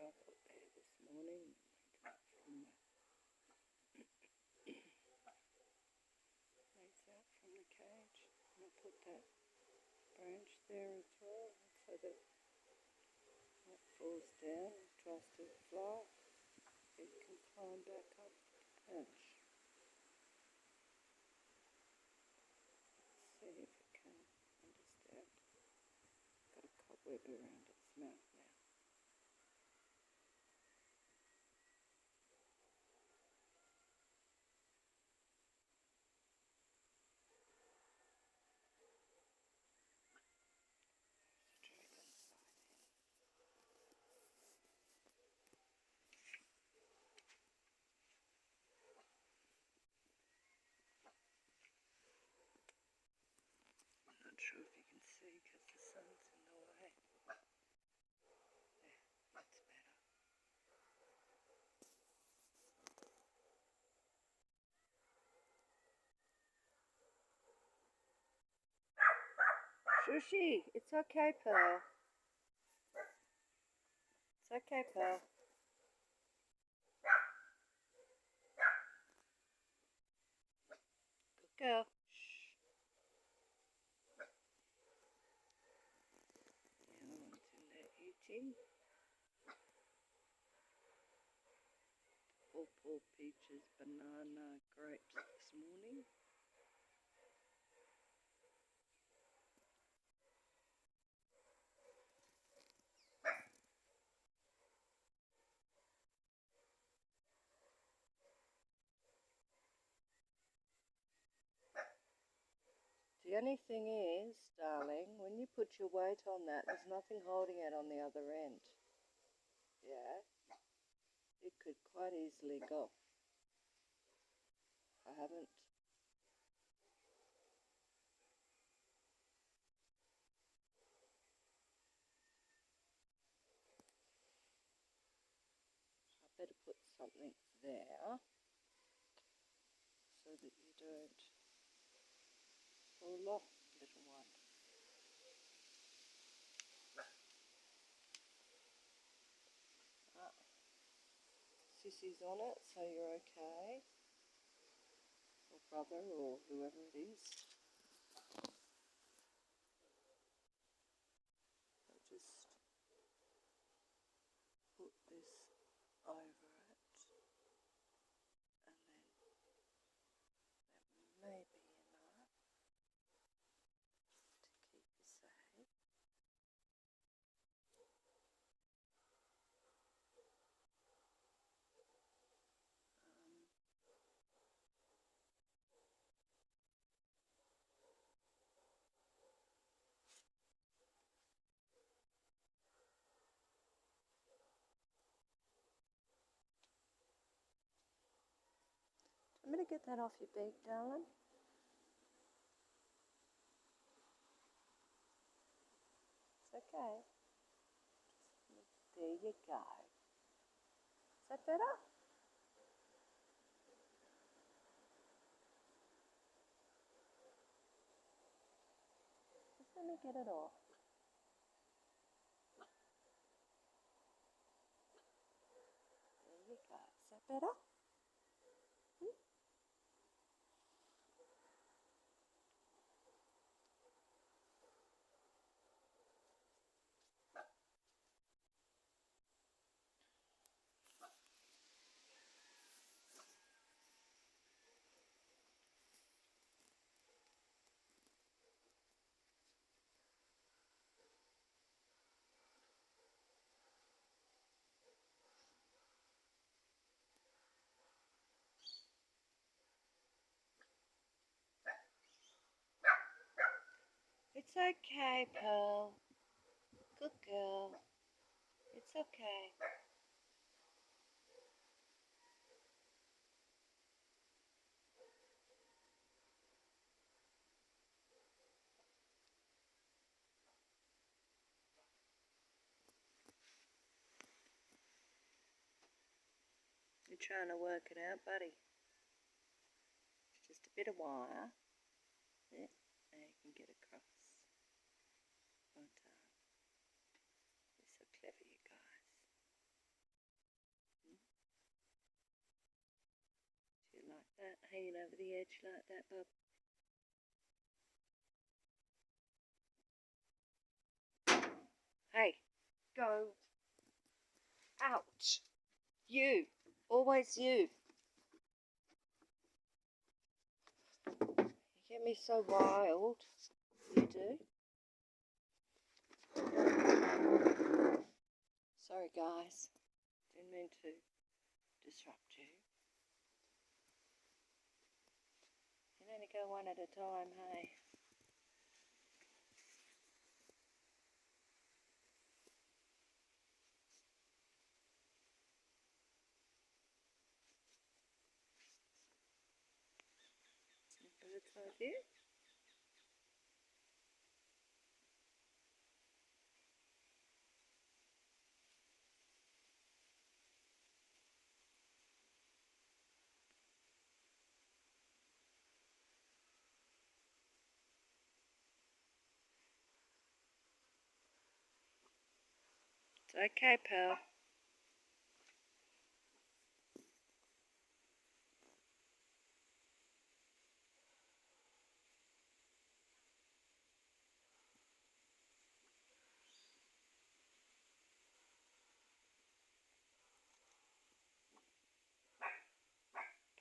I put there this morning. Leaves out from the cage. And I put that branch there as well, so that when it falls down and tries to fly, it can climb back up the branch. Let's see if it can understand. Got a cobweb around its mouth now. I'm not sure if you can see because the sun's in the way. There, that's better. Shushi, it's okay, Pearl. It's okay, Pearl. Good girl. Shh. Now on to their eating. Pawpaw, peaches, banana, grapes this morning. The only thing is, darling, when you put your weight on that, there's nothing holding it on the other end. Yeah, it could quite easily go. I haven't. I better put something there so that you don't fall off, little one. Sissy's on it, so you're okay. Or brother, or whoever it is. I'll just put this over it, and then that may be enough to keep you safe. I'm going to get that off your beak, darling. It's okay. There you go. Is that better? Just let me get it off. There you go. Is that better? It's okay, Pearl. Good girl. It's okay. You're trying to work it out, buddy. It's just a bit of wire. Yeah, now you can get across. Well done. You're so clever, you guys. that hanging over the edge like that, bub. Hey, go out. You. Always you. You get me so wild. You do. Sorry, guys. Didn't mean to disrupt you. You can only go one at a time, hey? Bird's eye view. It's okay, pal.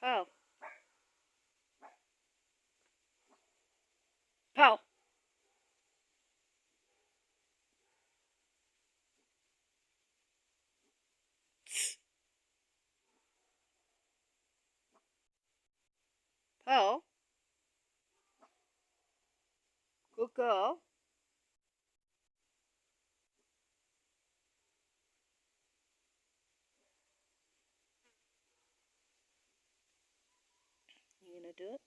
Pal. Pal. Pal. Good girl. You gonna do it?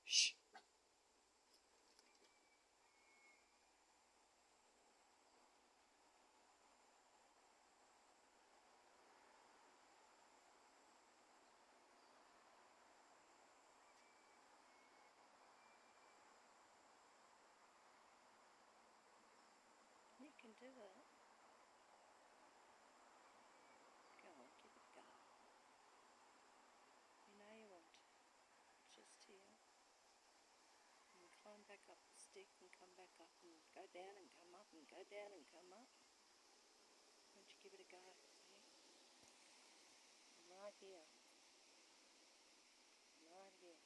Shh. You can do it. Go on, give it a go. You know you want to. Just here. And climb back up the stick and come back up and go down and come up and go down and come up. Why don't you give it a go? See? I'm right here. I'm right here.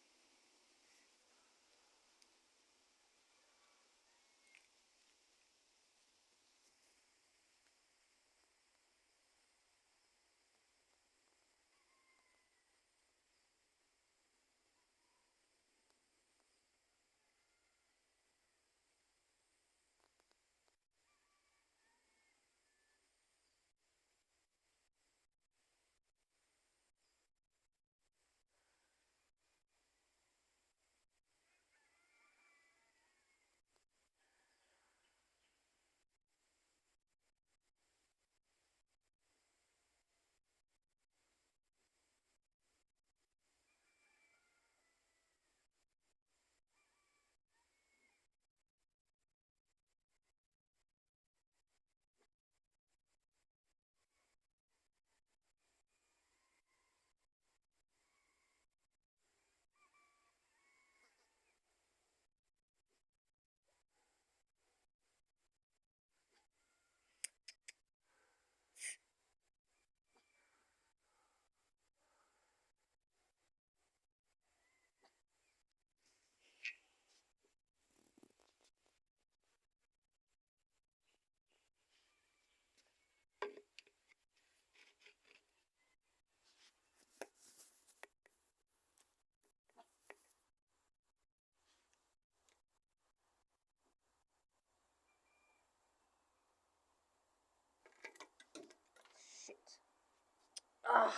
Ah,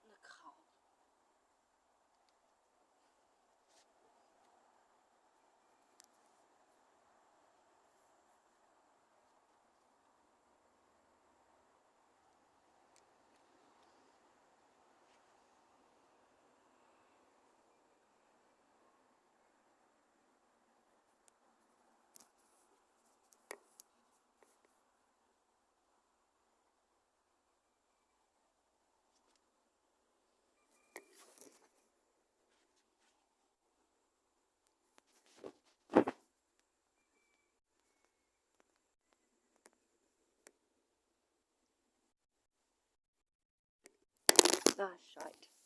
Nicole. Ah, shite.